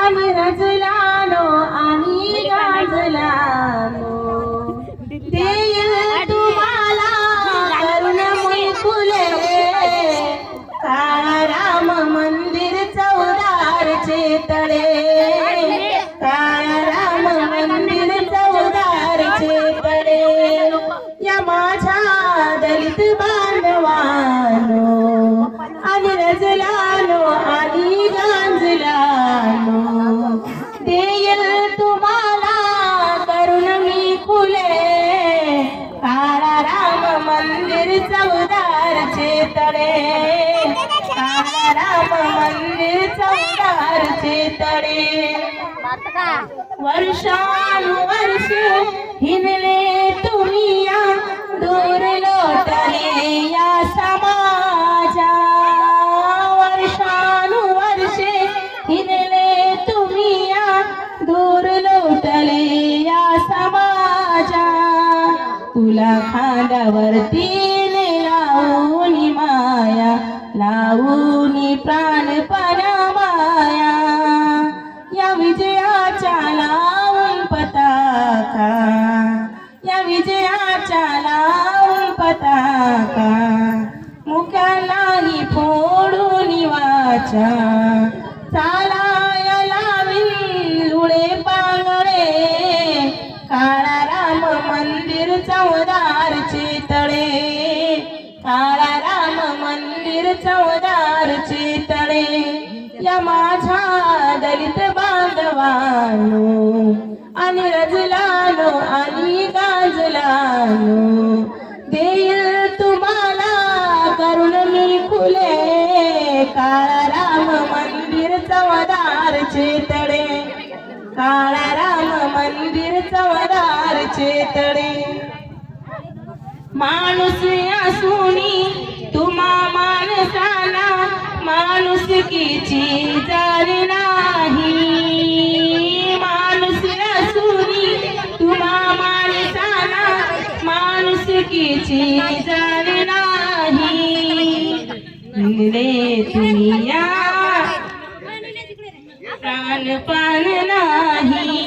आम्ही रजलालो आणि गाजलालो देईल तुम्हाला करुणमयी फुले काळा राम मंदिर चौदारचे तळे काळा राम मंदिर चौदारचे तळे या माझ्या दलित बांधवानो आम्ही रजलालो आणि गांजलालो देईल तुम्हाला करुणमयी फुले काळा राम मंदिर चौदारचे तळे काळा राम मंदिर चौदारचे तळे वर्षानुवर्ष हिंडले तुम्ही या दूर लोटले या समाजा वर्षानुवर्षे हिंडले तुम्ही या दूर लोटले या समाजा तुला खांद्यावरती लावून माया लावून प्राणपण माया या विजयाच्या लावून पताका या विजयाच्या लावून पताका मुख्यालाही फोडून वाचा चालाया लावीन लुळे पांगळे काळा राम मंदिर चौदारचे तळे काळा राम मंदिर चौदारचे तळे या माझ्या दलित बांधवानो आणि रजलालो आणि गाजलालो देईल तुम्हाला करुणमयी फुले काळा राम मंदिर चौदारचे तळे काळा राम मंदिर चौदारचे तळे माणूस असूनी तुम्हा माणसाला माणुसकीची जाण नाही माणूस असूनी तुम्हा माणसाला माणुसकीची जाण नाही हिंडले तुम्ही या प्राणपण नाही